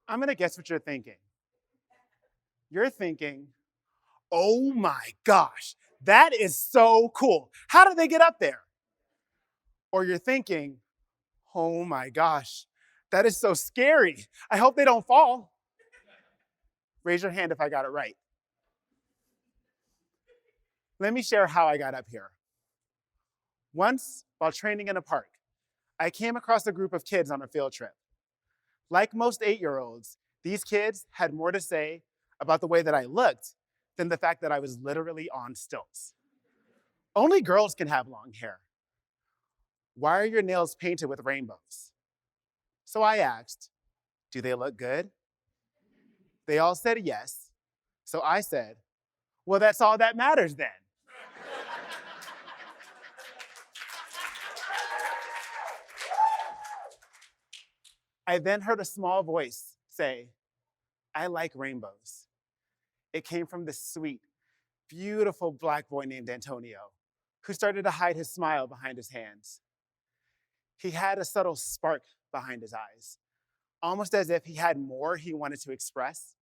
I'm gonna guess what you're thinking. You're thinking, oh my gosh, that is so cool. How did they get up there? Or you're thinking, oh my gosh, that is so scary. I hope they don't fall. Raise your hand if I got it right. Let me share how I got up here. Once, while training in a park, I came across a group of kids on a field trip. Like most 8-year-olds, these kids had more to say about the way that I looked than the fact that I was literally on stilts. Only girls can have long hair. Why are your nails painted with rainbows? So I asked, do they look good? They all said yes. So I said, well, that's all that matters then. I then heard a small voice say, I like rainbows. It came from this sweet, beautiful black boy named Antonio, who started to hide his smile behind his hands. He had a subtle spark behind his eyes, almost as if he had more he wanted to express,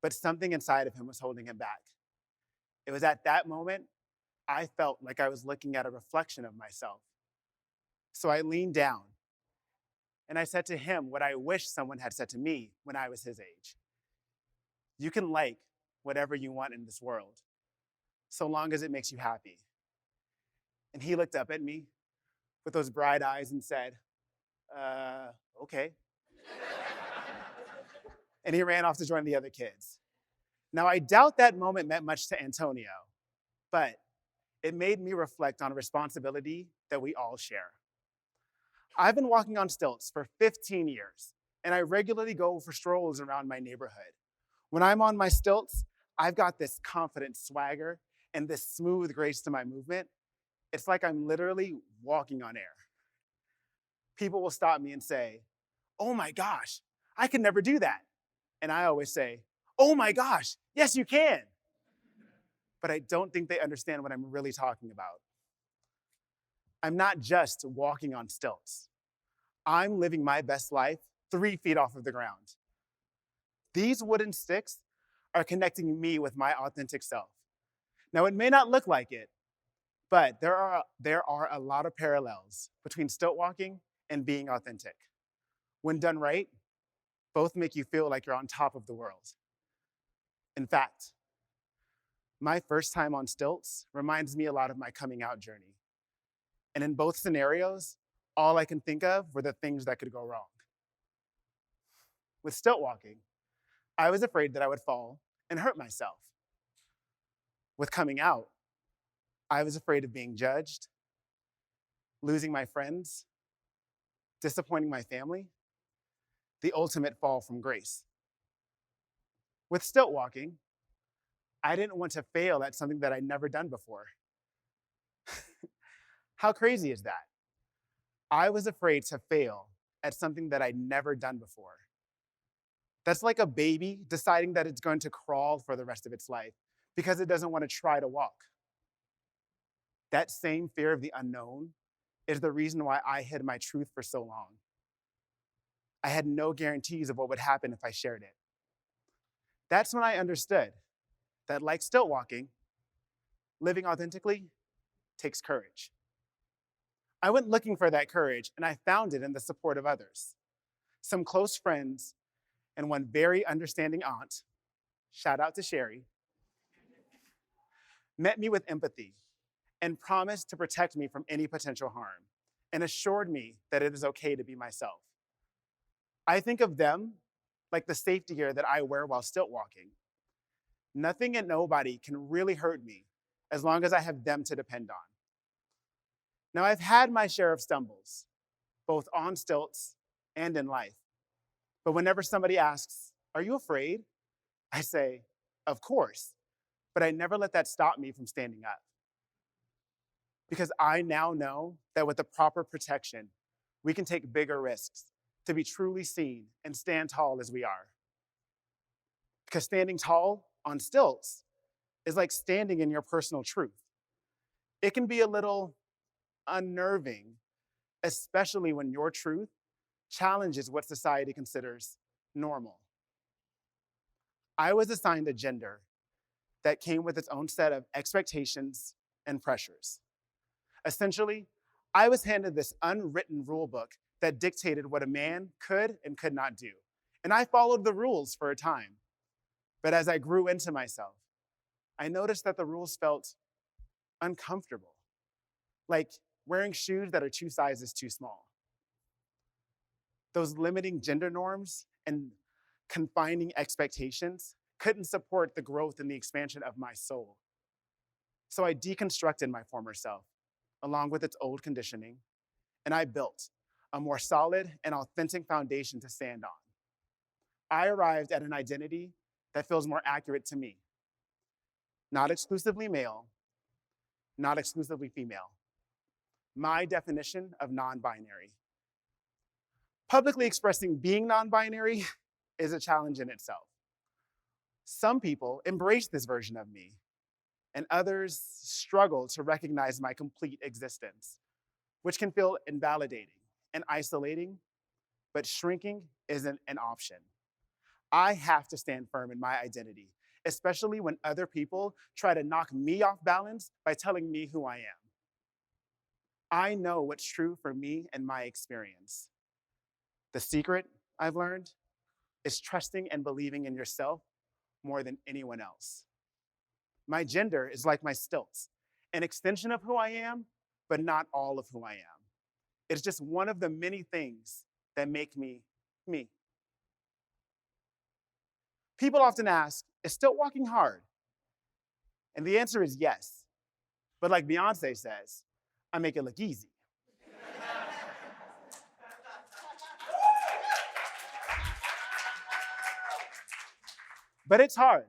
but something inside of him was holding him back. It was at that moment I felt like I was looking at a reflection of myself. So I leaned down and I said to him what I wish someone had said to me when I was his age. You can like whatever you want in this world, so long as it makes you happy. And he looked up at me with those bright eyes and said, okay. And he ran off to join the other kids. Now, I doubt that moment meant much to Antonio, but it made me reflect on a responsibility that we all share. I've been walking on stilts for 15 years, and I regularly go for strolls around my neighborhood. When I'm on my stilts, I've got this confident swagger and this smooth grace to my movement. It's like I'm literally walking on air. People will stop me and say, oh my gosh, I could never do that. And I always say, oh my gosh, yes, you can. But I don't think they understand what I'm really talking about. I'm not just walking on stilts. I'm living my best life 3 feet off of the ground. These wooden sticks are connecting me with my authentic self. Now, it may not look like it, but there are a lot of parallels between stilt walking and being authentic. When done right, both make you feel like you're on top of the world. In fact, my first time on stilts reminds me a lot of my coming out journey. And in both scenarios, all I can think of were the things that could go wrong. With stilt walking, I was afraid that I would fall and hurt myself. With coming out, I was afraid of being judged, losing my friends, disappointing my family, the ultimate fall from grace. With stilt walking, I didn't want to fail at something that I'd never done before. How crazy is that? I was afraid to fail at something that I'd never done before. That's like a baby deciding that it's going to crawl for the rest of its life because it doesn't want to try to walk. That same fear of the unknown is the reason why I hid my truth for so long. I had no guarantees of what would happen if I shared it. That's when I understood that, like stilt walking, living authentically takes courage. I went looking for that courage, and I found it in the support of others. Some close friends and one very understanding aunt, shout out to Sherry, met me with empathy and promised to protect me from any potential harm and assured me that it is okay to be myself. I think of them like the safety gear that I wear while stilt walking. Nothing and nobody can really hurt me as long as I have them to depend on. Now, I've had my share of stumbles, both on stilts and in life. But whenever somebody asks, are you afraid? I say, of course. But I never let that stop me from standing up. Because I now know that with the proper protection, we can take bigger risks to be truly seen and stand tall as we are. Because standing tall on stilts is like standing in your personal truth. It can be a little unnerving, especially when your truth challenges what society considers normal. I was assigned a gender that came with its own set of expectations and pressures. Essentially, I was handed this unwritten rule book that dictated what a man could and could not do. And I followed the rules for a time. But as I grew into myself, I noticed that the rules felt uncomfortable, like wearing shoes that are 2 sizes too small. Those limiting gender norms and confining expectations couldn't support the growth and the expansion of my soul. So I deconstructed my former self, along with its old conditioning, and I built a more solid and authentic foundation to stand on. I arrived at an identity that feels more accurate to me. Not exclusively male, not exclusively female. My definition of non-binary. Publicly expressing being non-binary is a challenge in itself. Some people embrace this version of me, and others struggle to recognize my complete existence, which can feel invalidating and isolating, but shrinking isn't an option. I have to stand firm in my identity, especially when other people try to knock me off balance by telling me who I am. I know what's true for me and my experience. The secret, I've learned, is trusting and believing in yourself more than anyone else. My gender is like my stilts, an extension of who I am, but not all of who I am. It's just one of the many things that make me, me. People often ask, is stilt walking hard? And the answer is yes. But like Beyonce says, I make it look easy. But it's hard.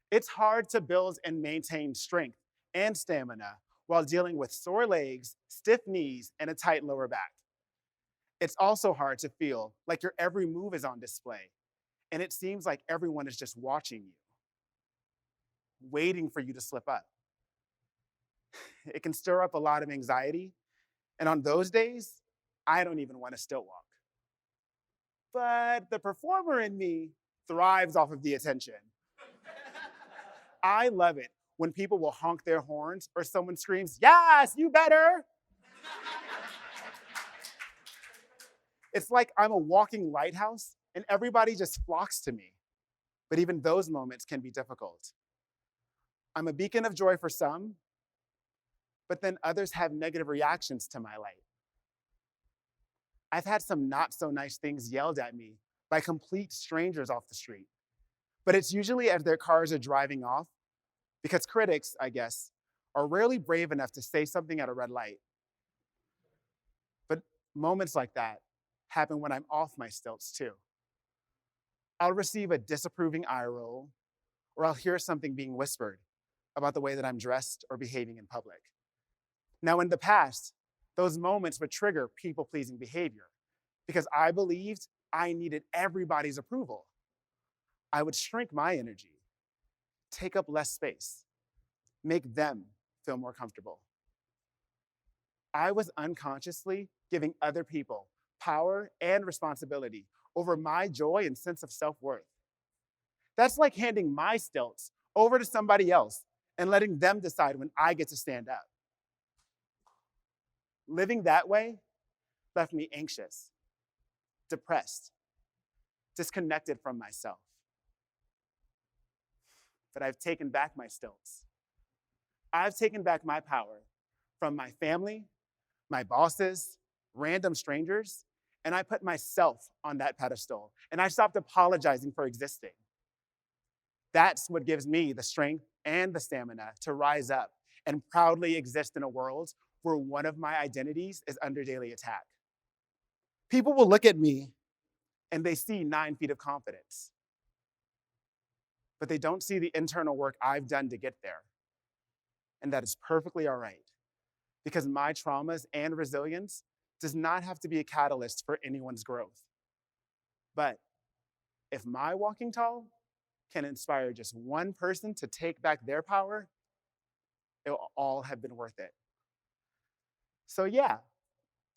It's hard to build and maintain strength and stamina while dealing with sore legs, stiff knees, and a tight lower back. It's also hard to feel like your every move is on display, and it seems like everyone is just watching you, waiting for you to slip up. It can stir up a lot of anxiety, and on those days, I don't even want to stilt walk. But the performer in me thrives off of the attention. I love it when people will honk their horns or someone screams, "Yes, you better!" It's like I'm a walking lighthouse and everybody just flocks to me. But even those moments can be difficult. I'm a beacon of joy for some, but then others have negative reactions to my light. I've had some not so nice things yelled at me by complete strangers off the street. But it's usually as their cars are driving off, because critics, I guess, are rarely brave enough to say something at a red light. But moments like that happen when I'm off my stilts too. I'll receive a disapproving eye roll, or I'll hear something being whispered about the way that I'm dressed or behaving in public. Now, in the past, those moments would trigger people-pleasing behavior because I believed I needed everybody's approval. I would shrink my energy, take up less space, make them feel more comfortable. I was unconsciously giving other people power and responsibility over my joy and sense of self-worth. That's like handing my stilts over to somebody else and letting them decide when I get to stand up. Living that way left me anxious, depressed, disconnected from myself. But I've taken back my stilts. I've taken back my power from my family, my bosses, random strangers, and I put myself on that pedestal, and I stopped apologizing for existing. That's what gives me the strength and the stamina to rise up and proudly exist in a world where one of my identities is under daily attack. People will look at me and they see 9 feet of confidence, but they don't see the internal work I've done to get there. And that is perfectly all right, because my traumas and resilience does not have to be a catalyst for anyone's growth. But if my walking tall can inspire just one person to take back their power, it will all have been worth it. So yeah,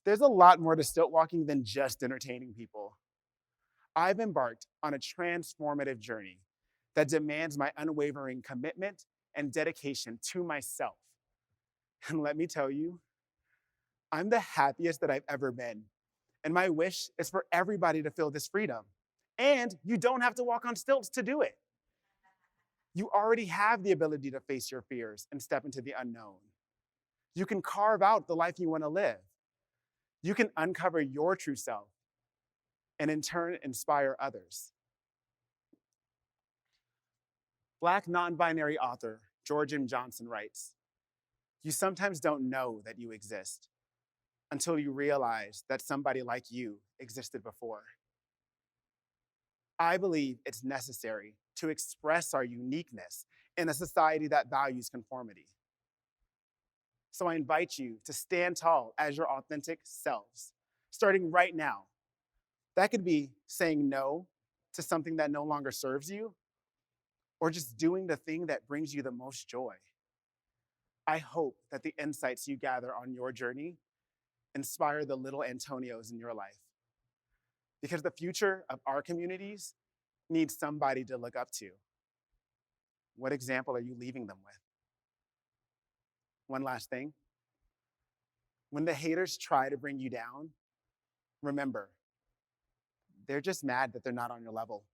there's a lot more to stilt walking than just entertaining people. I've embarked on a transformative journey that demands my unwavering commitment and dedication to myself. And let me tell you, I'm the happiest that I've ever been. And my wish is for everybody to feel this freedom. And you don't have to walk on stilts to do it. You already have the ability to face your fears and step into the unknown. You can carve out the life you want to live. You can uncover your true self and in turn inspire others. Black non-binary author George M. Johnson writes, "You sometimes don't know that you exist until you realize that somebody like you existed before." I believe it's necessary to express our uniqueness in a society that values conformity. So I invite you to stand tall as your authentic selves, starting right now. That could be saying no to something that no longer serves you, or just doing the thing that brings you the most joy. I hope that the insights you gather on your journey inspire the little Antonios in your life. Because the future of our communities needs somebody to look up to. What example are you leaving them with? One last thing. When the haters try to bring you down, remember, they're just mad that they're not on your level.